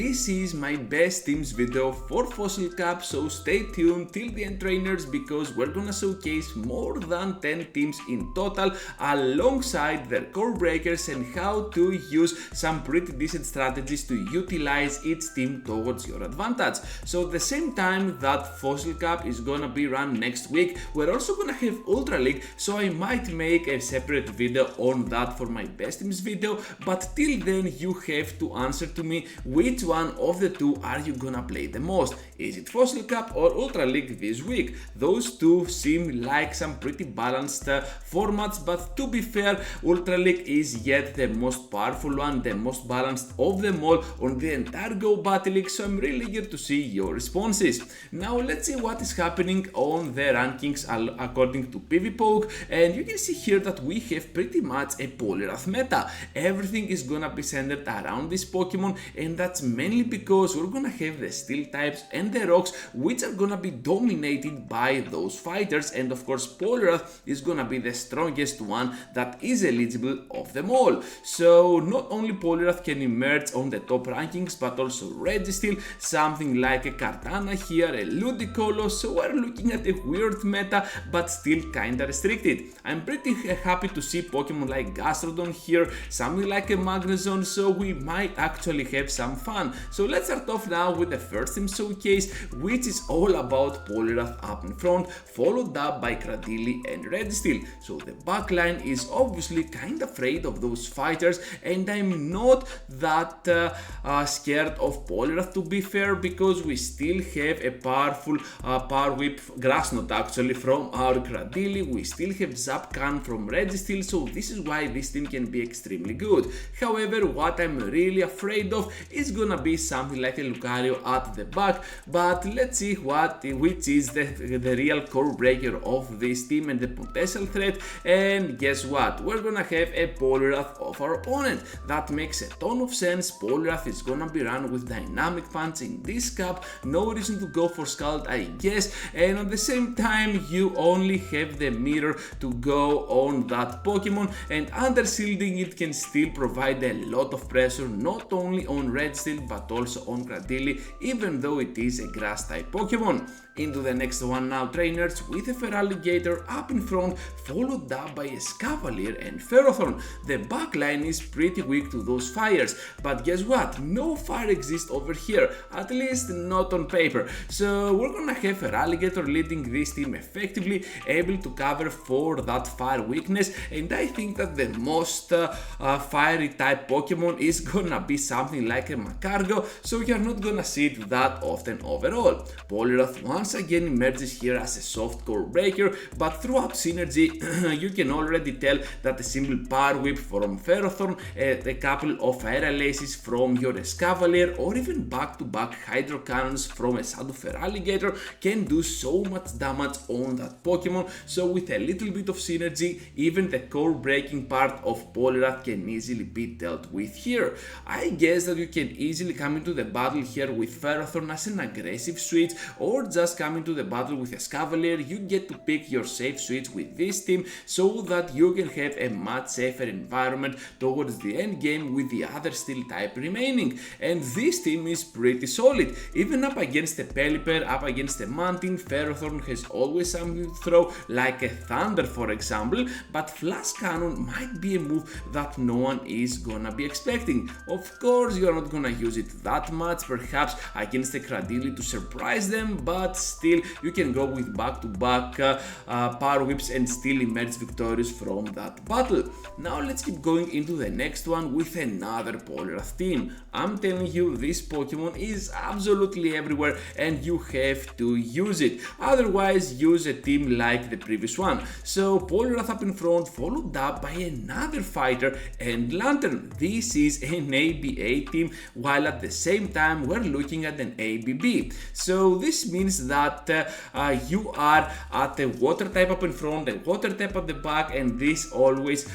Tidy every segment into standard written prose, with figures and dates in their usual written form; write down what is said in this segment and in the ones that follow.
This is my best teams video for Fossil Cup, so stay tuned till the end, trainers, because we're gonna showcase more than 10 teams in total alongside their core breakers and how to use some pretty decent strategies to utilize each team towards your advantage. So at the same time that Fossil Cup is gonna be run next week, we're also gonna have Ultra League, so I might make a separate video on that for my best teams video, but till then you have to answer to me which one of the two are you gonna play the most. Is it Fossil Cup or Ultra League this week? Those two seem like some pretty balanced formats, but to be fair, Ultra League is yet the most powerful one, the most balanced of them all on the entire Go Battle League, so I'm really eager to see your responses. Now let's see what is happening on the rankings according to PvP, and you can see here that we have pretty much a Poliwrath meta. Everything is gonna be centered around this Pokemon, and that's mainly because we're gonna have the Steel types and the Rocks, which are gonna be dominated by those fighters, and of course Poliwrath is gonna be the strongest one that is eligible of them all. So not only Poliwrath can emerge on the top rankings, but also Registeel, something like a Kartana here, a Ludicolo, so we're looking at a weird meta, but still kinda restricted. I'm pretty happy to see Pokemon like Gastrodon here, something like a Magnezone, so we might actually have some fun. So let's start off now with the first team showcase, which is all about Poliwrath up in front, followed up by Cradily and Registeel. So the backline is obviously kind of afraid of those fighters, and I'm not that scared of Poliwrath, to be fair, because we still have a powerful Power Whip Grass Knot actually from our Cradily, we still have Zapcan from Registeel, so this is why this team can be extremely good. However, what I'm really afraid of is gonna be something like a Lucario at the back, but let's see which is the real core breaker of this team and the potential threat. And guess what? We're gonna have a Poliwrath of our opponent. That makes a ton of sense. Poliwrath is gonna be run with Dynamic Punch in this cup, no reason to go for Scald, I guess, and at the same time you only have the mirror to go on that Pokemon, and under shielding it can still provide a lot of pressure, not only on Registeel but also on Cradily, even though it is a grass type Pokemon. Into the next one now, trainers, with a Feraligatr up in front, followed up by a Scavalier and Ferrothorn. The backline is pretty weak to those fires, but guess what? No fire exists over here, at least not on paper. So we're gonna have Feraligatr leading this team effectively, able to cover for that fire weakness, and I think that the most fiery type Pokemon is gonna be something like a Magcargo, so you're not gonna see it that often overall. Poliwrath once again emerges here as a soft core breaker, but throughout synergy you can already tell that a simple Power Whip from Ferrothorn, a couple of Aerial Aces from your Escavalier, or even back-to-back Hydro Cannons from a Shadow Feraligatr can do so much damage on that Pokemon. So with a little bit of synergy, even the core breaking part of Poliwrath can easily be dealt with here. I guess that you can easily come into the battle here with Ferrothorn as an aggressive switch, or just come into the battle with a Escavalier. You get to pick your safe switch with this team so that you can have a much safer environment towards the end game with the other Steel type remaining. And this team is pretty solid. Even up against a Pelipper, up against a Mantine, Ferrothorn has always something to throw, like a Thunder for example, but Flash Cannon might be a move that no one is gonna be expecting. Of course, you're not gonna use it that much, perhaps against a Cradily to surprise them, but still you can go with back-to-back Power Whips and still emerge victorious from that battle. Now let's keep going into the next one with another Poliwrath team. I'm telling you, this Pokemon is absolutely everywhere and you have to use it, otherwise use a team like the previous one. So Poliwrath up in front, followed up by another fighter and Lantern. This is an ABA team, while at the same time we're looking at an ABB. So this means that you are at a water type up in front, a water type at the back, and this always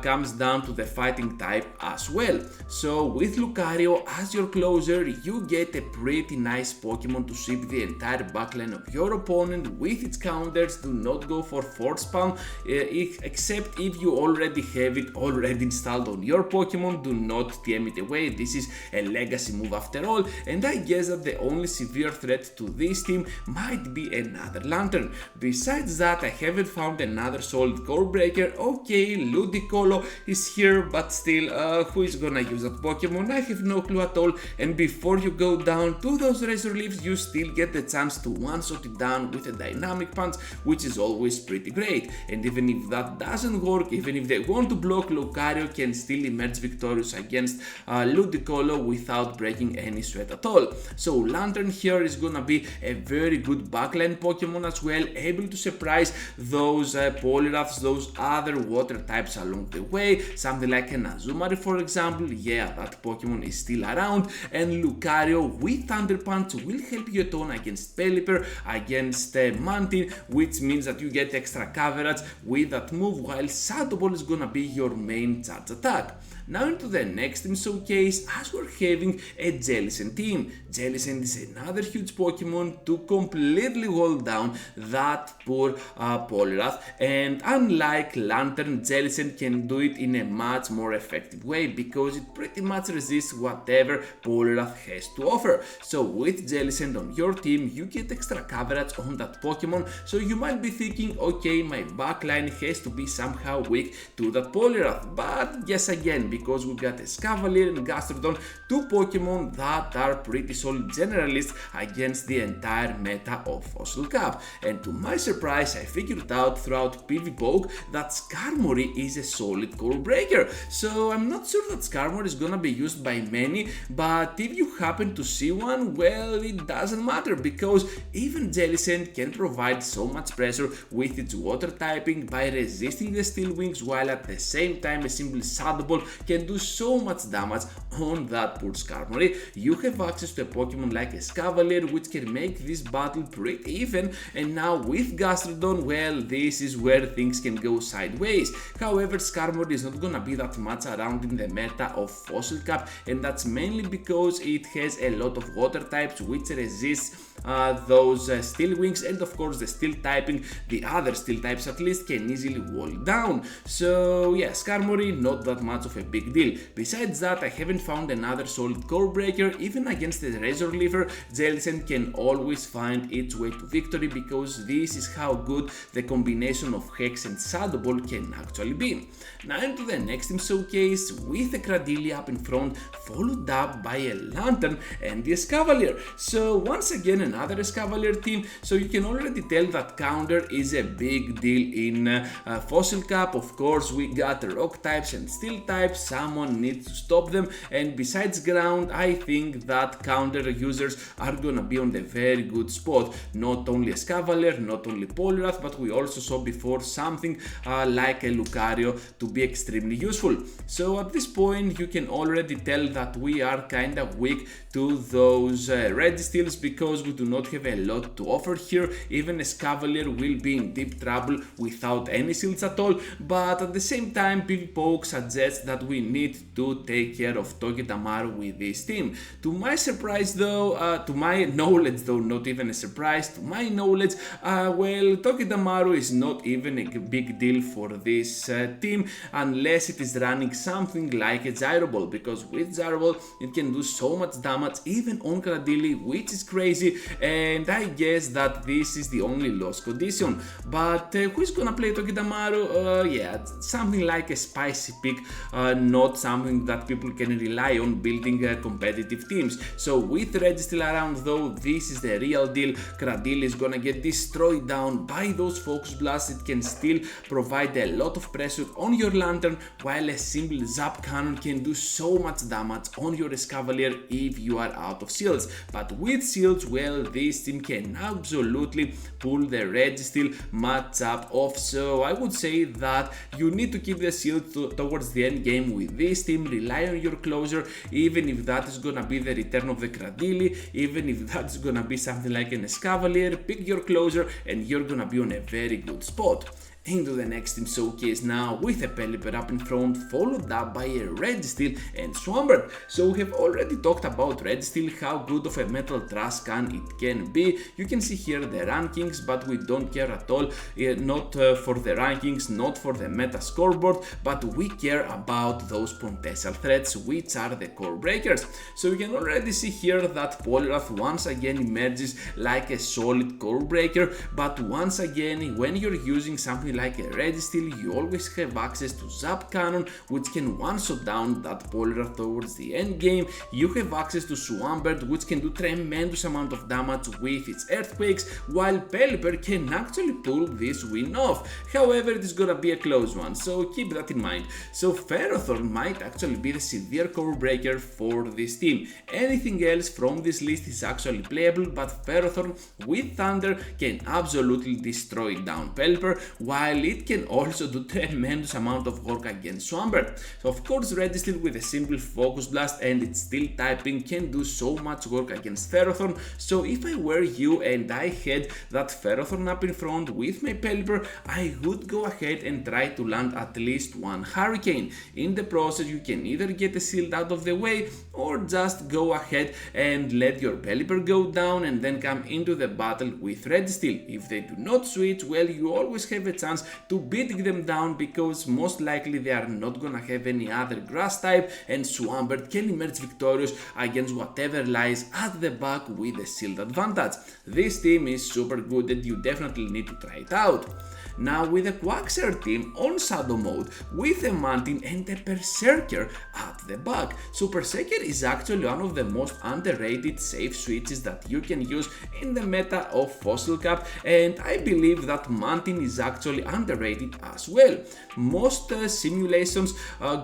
comes down to the fighting type as well. So with Lucario as your closer, you get a pretty nice Pokemon to sweep the entire backline of your opponent with its counters. Do not go for Force Palm, except if you already have it installed on your Pokemon. Do not TM it away. This is a legacy move after all, and I guess that the only severe threat to this team might be another Lantern. Besides that, I haven't found another solid core breaker. Okay, Ludicolo is here, but still, who is gonna use that Pokemon? I have no clue at all, and before you go down to those Razor Leaves, you still get the chance to one-shot it down with a Dynamic Punch, which is always pretty great. And even if that doesn't work, even if they want to block, Lucario can still emerge victorious against Ludicolo without breaking any sweat at all. So Lantern here is gonna be a very good backline Pokemon as well, able to surprise those Poliwraths, those other water types along the way, something like an Azumarill for example. Yeah, that Pokemon is still around, and Lucario with Thunder Punch will help you a ton against Pelipper, against Mantine, which means that you get extra coverage with that move, while Shadow Ball is gonna be your main charge attack. Now into the next team showcase, as we're having a Jellicent team. Jellicent is another huge Pokemon to completely hold down that poor Poliwrath, and unlike Lantern, Jellicent can do it in a much more effective way because it pretty much resists whatever Poliwrath has to offer. So with Jellicent on your team, you get extra coverage on that Pokemon, so you might be thinking, okay, my backline has to be somehow weak to that Poliwrath, but yes, again, because we got a Escavalier and Gastrodon, two Pokemon that are pretty solid generalists against the entire meta of Fossil Cup. And to my surprise, I figured out throughout PvP that Skarmory is a solid core breaker. So I'm not sure that Skarmory is gonna be used by many, but if you happen to see one, well, it doesn't matter because even Jellicent can provide so much pressure with its water typing by resisting the Steel Wings, while at the same time a simple Shadow Ball can do so much damage on that poor Skarmory. You have access to a Pokemon like Escavalier, which can make this battle pretty even, and now with Gastrodon, well, this is where things can go sideways. However, Skarmory is not gonna be that much around in the meta of Fossil Cup, and that's mainly because it has a lot of water types which resist those Steel Wings, and of course the Steel typing, the other Steel types at least, can easily wall it down. So yeah, Skarmory not that much of a big deal. Besides that, I haven't found another solid core breaker. Even against the Razor Leafer, Jellicent can always find its way to victory because this is how good the combination of Hex and Shadow Ball can actually be. Now into the next team showcase with a Cradily up in front, followed up by a Lantern and the Escavalier. So once again another Escavalier team, so you can already tell that counter is a big deal in Fossil Cup. Of course we got rock types and steel types, someone needs to stop them, and besides ground, I think that counter users are gonna be on the very good spot. Not only Escavalier, not only Poliwrath, but we also saw before something like a Lucario to be extremely useful. So at this point you can already tell that we are kinda weak to those Registeels because we do not have a lot to offer here. Even Escavalier will be in deep trouble without any shields at all, but at the same time PvP suggests that we need to take care of Togedemaru with this team. To my surprise though, to my knowledge though, not even a surprise, to my knowledge, well, Togedemaru is not even a big deal for this team unless it is running something like a Gyro Ball, because with Gyro Ball it can do so much damage even on Cradily, which is crazy, and I guess that this is the only lost condition. But who is gonna play Togedemaru? Yeah, something like a spicy pick, not something that people can rely on building competitive teams. So with Registeel around though, this is the real deal. Cradily is gonna get destroyed down by those Focus Blasts. It can still provide a lot of pressure on your Lantern, while a simple Zap Cannon can do so much damage on your Escavalier if you are out of shields. But with shields, well, this team can absolutely pull the Registeel matchup off. So I would say that you need to keep the shield towards the end game with this team. Rely on your closer, even if that is gonna be the return of the Cradily, even if that's gonna be something like an Escavalier. Pick your closer and you're gonna be on a very good spot. into the next team showcase now with a Pelipper up in front, followed up by a Registeel and Swampert. So we have already talked about Registeel, how good of a metal trash can it can be. You can see here the rankings, but we don't care at all, not for the rankings, not for the meta scoreboard, but we care about those potential threats, which are the core breakers. So you can already see here that Poliwrath once again emerges like a solid core breaker, but once again, when you're using something like a Registeel, you always have access to Zap Cannon, which can one-shot down that Poliwrath towards the end game. You have access to Swampert, which can do tremendous amount of damage with its earthquakes, while Pelipper can actually pull this win off. However, it is gonna be a close one, so keep that in mind. So Ferrothorn might actually be the severe core breaker for this team. Anything else from this list is actually playable, but Ferrothorn with Thunder can absolutely destroy down Pelipper, while it can also do tremendous amount of work against Swampert. So of course Registeel with a simple Focus Blast and its steel typing can do so much work against Ferrothorn. So if I were you and I had that Ferrothorn up in front with my Pelipper, I would go ahead and try to land at least one Hurricane. In the process you can either get a shield out of the way or just go ahead and let your Pelipper go down and then come into the battle with Registeel. If they do not switch, well, you always have a chance to beating them down, because most likely they are not gonna have any other grass type, and Swampert can emerge victorious against whatever lies at the back with a shield advantage. This team is super good and you definitely need to try it out. Now with a Quagsire team on Shadow mode with a Mantine and a Berserker at the back. So Berserker is actually one of the most underrated safe switches that you can use in the meta of Fossil Cup, and I believe that Mantine is actually underrated as well. Most simulations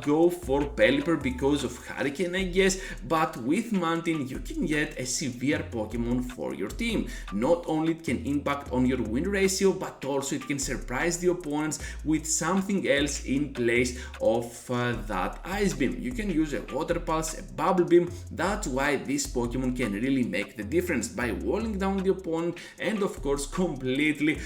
go for Pelipper because of Hurricane, I guess, but with Mantine you can get a severe Pokemon for your team. Not only it can impact on your win ratio, but also it can surprise the opponents with something else in place of that Ice Beam. You can use a Water Pulse, a Bubble Beam. That's why this Pokemon can really make the difference by walling down the opponent and of course completely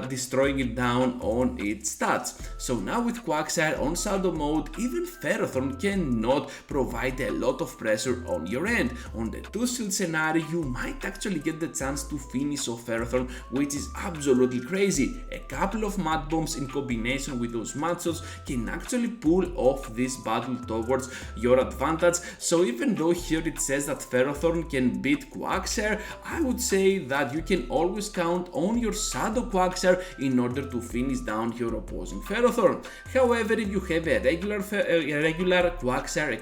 destroying it down on its stats. So now with Quagsire on Shadow mode, even Ferrothorn cannot provide a lot of pressure on your end. On the 2-shield scenario, you might actually get the chance to finish off Ferrothorn, which is absolutely crazy. A couple of Mud Bombs in combination with those Mud Shots can actually pull off this battle towards your advantage. So even though here it says that Ferrothorn can beat Quagsire, I would say that you can always count on your Shadow Quagsire in order to finish down your opposing Ferrothorn. However, if you have a regular Quagsire,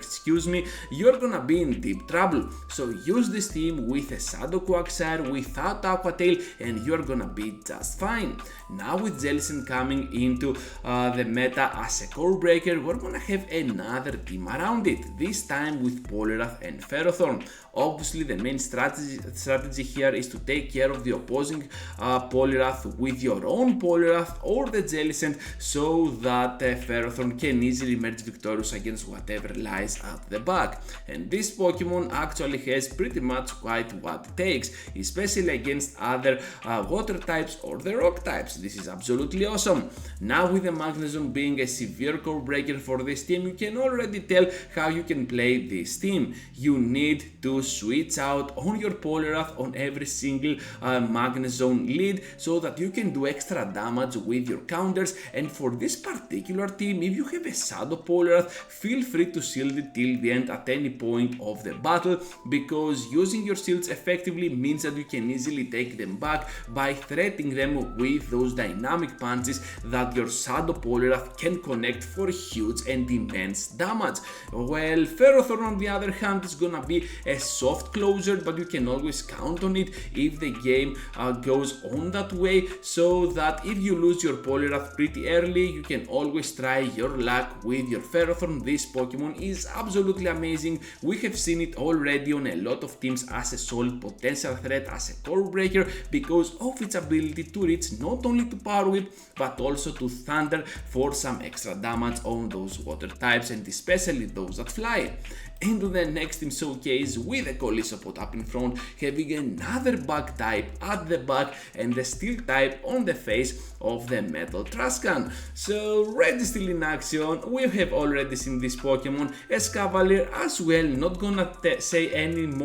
you're gonna be in deep trouble. So use this team with a Shadow Quagsire without Aqua Tail and you're gonna be just fine. Now with Jellicent coming into the meta as a core breaker, we're gonna have another team around it, this time with Poliwrath and Ferrothorn. Obviously the main strategy here is to take care of the opposing Poliwrath with your own Poliwrath or the Jellicent, so that Ferrothorn can easily emerge victorious against whatever lies at the back. And this Pokemon actually has pretty much quite what it takes, especially against other water types or the rock types. This is absolutely awesome. Now with the Magnezone being a severe core breaker for this team, you can already tell how you can play this team. You need to switch out on your Poliwrath on every single Magnezone lead so that you can do extra damage with your counters. And for this particular team, if you have a Shadow Poliwrath, feel free to shield it till the end at any point of the battle, because using your shields effectively means that you can easily take them back by threatening them with those dynamic punches that your Shadow Poliwrath can connect for huge and immense damage. Well, Ferrothorn on the other hand is gonna be a soft closer, but you can always count on it if the game goes on that way, so that if you lose your Poliwrath pretty early, you can always try your luck with your Ferrothorn. This Pokemon is absolutely amazing. We have seen it already on a lot of teams as a solid potential threat, as a core breaker, because of its ability to reach not only to Power Whip but also to Thunder for some extra damage on those water types and especially those that fly. Into the next team showcase with a Golisopod up in front, having another bug type at the back and the steel type on the face of the metal trash can. So red is still in action. We have already seen this Pokemon as Cavalier as well. Not gonna say anything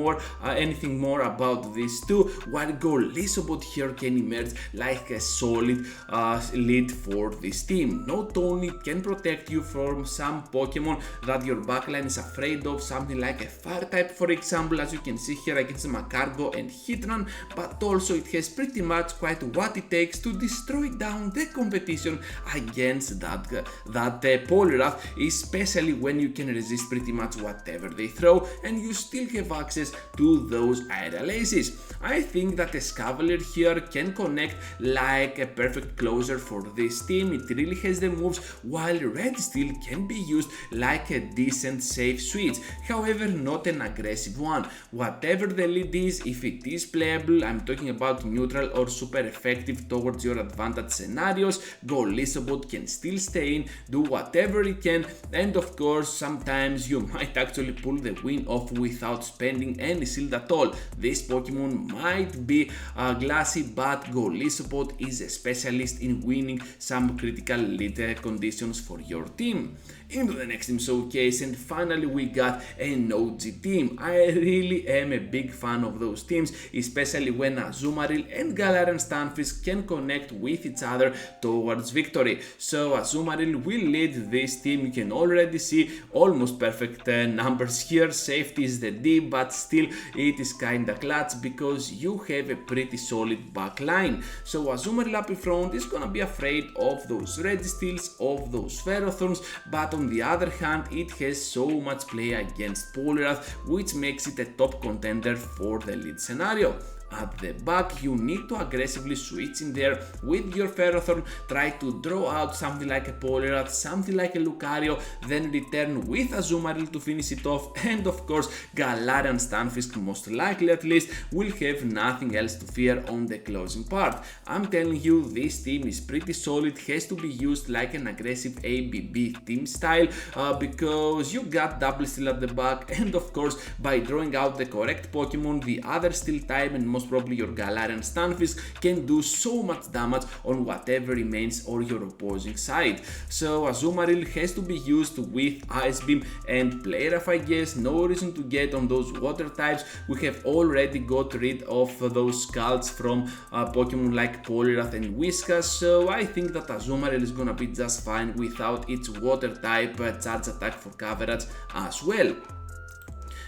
more about these two, while Golisopod here can emerge like a solid lead for this team. Not only can protect you from some Pokemon that your backline is afraid of, something like a fire type for example, as you can see here against Magcargo and Hitran, but also it has pretty much quite what it takes to destroy down the competition against that Poliwrath, especially when you can resist pretty much whatever they throw and you still have access to those aerial aces. I think that a Cavalier here can connect like a perfect closer for this team. It really has the moves, while Red Steel can be used like a decent safe switch, however not an aggressive one. Whatever the lead is, if it is playable, I'm talking about neutral or super effective towards your advantage scenarios, Golisopod can still stay in, do whatever it can, and of course sometimes you might actually pull the win off without spending any shield at all. This Pokemon might be glassy, but Golisopod is a specialist in winning some critical lead conditions for your team. Into the next team showcase, and finally we got an OG team. I really am a big fan of those teams, especially when Azumarill and Galarian Stunfisk can connect with each other towards victory. So Azumarill will lead this team. You can already see almost perfect numbers here. Safety is the D, but still it is kinda clutch because you have a pretty solid back line. So Azumarill up in front is gonna be afraid of those Registeels, of those Ferrothorns, but on the other hand it has so much play against Poliwrath, which makes it a top contender for the lead scenario. At the back, you need to aggressively switch in there with your Ferrothorn, try to draw out something like a Poliwrath, something like a Lucario, then return with Azumarill to finish it off, and of course Galarian Stunfisk, most likely at least, will have nothing else to fear on the closing part. I'm telling you, this team is pretty solid, has to be used like an aggressive ABB team style, because you got double steel at the back, and of course by drawing out the correct Pokemon, the other steel type and most probably your Galarian Stunfisk can do so much damage on whatever remains on your opposing side. So Azumarill has to be used with Ice Beam and Play Rough, I guess. No reason to get on those water types. We have already got rid of those Scalds from Pokemon like Poliwrath and Whiskas, so I think that Azumarill is gonna be just fine without its water type charge attack for coverage as well.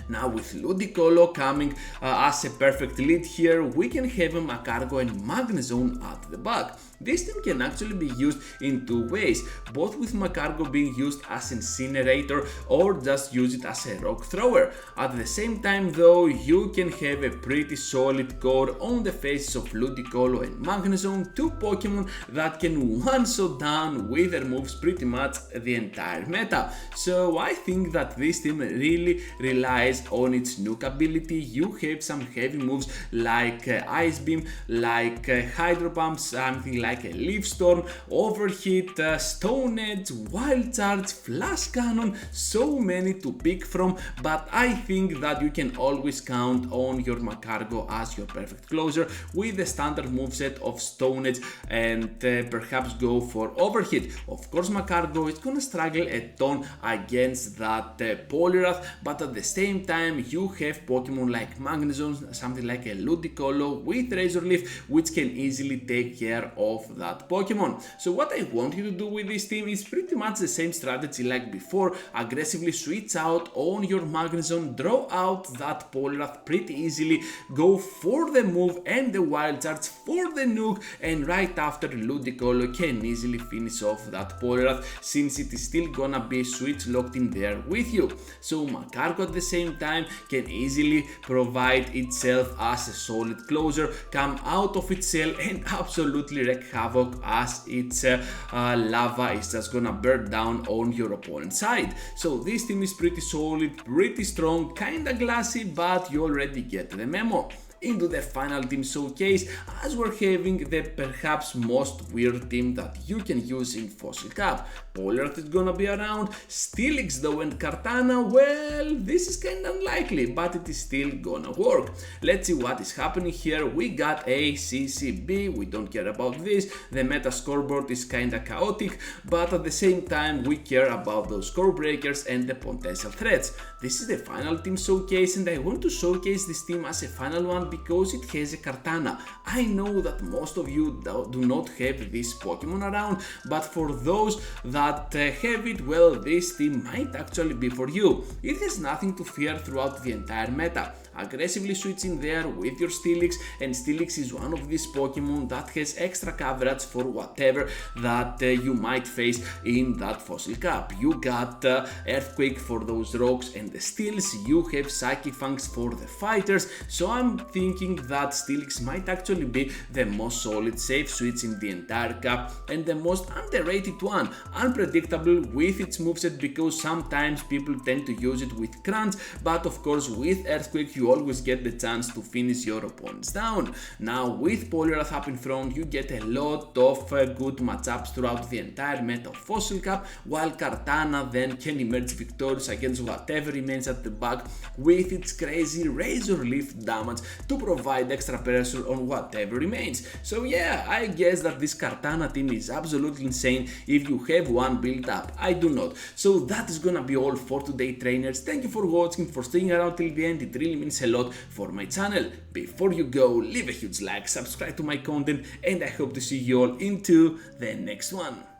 Now with Ludicolo coming as a perfect lead here, we can have a Magcargo and Magnezone at the back. This team can actually be used in two ways, both with Magcargo being used as an incinerator or just use it as a rock thrower. At the same time though, you can have a pretty solid core on the faces of Ludicolo and Magnezone, two Pokemon that can one-shot down with their moves pretty much the entire meta. So I think that this team really relies on its nuke ability. You have some heavy moves like Ice Beam, like Hydro Pump, something like a Leaf Storm, Overheat, Stone Edge, Wild Charge, Flash Cannon, so many to pick from, but I think that you can always count on your Magcargo as your perfect closer with the standard moveset of Stone Edge and perhaps go for Overheat. Of course Magcargo is gonna struggle a ton against that Poliwrath, but at the same time you have Pokemon like Magnezone, something like a Ludicolo with Razor Leaf, which can easily take care of that Pokemon. So what I want you to do with this team is pretty much the same strategy like before. Aggressively switch out on your Magnezone, draw out that Poliwrath pretty easily, go for the move and the Wild Charge for the nuke, and right after Ludicolo can easily finish off that Poliwrath since it is still gonna be switch locked in there with you. So Magcargo at the same time can easily provide itself as a solid closer, come out of its shell and absolutely wreak havoc as its lava is just gonna burn down on your opponent's side. So this team is pretty solid, pretty strong, kinda glassy, but you already get the memo. into the final team showcase, as we're having the perhaps most weird team that you can use in Fossil Cup. Polyrath is gonna be around, Steelix though and Kartana, well, this is kinda unlikely, but it is still gonna work. Let's see what is happening here. We got a CCB, we don't care about this, the meta scoreboard is kinda chaotic, but at the same time we care about those core breakers and the potential threats. This is the final team showcase, and I want to showcase this team as a final one because it has a Kartana. I know that most of you do not have this Pokemon around, but for those that have it, well, this team might actually be for you. It has nothing to fear throughout the entire meta. Aggressively switch in there with your Steelix, and Steelix is one of these Pokemon that has extra coverage for whatever that you might face in that Fossil Cup. You got Earthquake for those rocks and the steals, you have Psychic Fangs for the fighters, so I'm thinking that Steelix might actually be the most solid safe switch in the entire cup and the most underrated one. Unpredictable with its moveset because sometimes people tend to use it with Crunch, but of course with Earthquake you always get the chance to finish your opponents down. Now with Polyrath up in front you get a lot of good matchups throughout the entire meta of Fossil Cup, while Kartana then can emerge victorious against whatever remains at the back with its crazy Razor Leaf damage to provide extra pressure on whatever remains. So yeah, I guess that this Kartana team is absolutely insane if you have one built up. I do not. So that is gonna be all for today, trainers. Thank you for watching, for staying around till the end. It really means a lot for my channel. Before you go, leave a huge like, subscribe to my content, and I hope to see you all into the next one.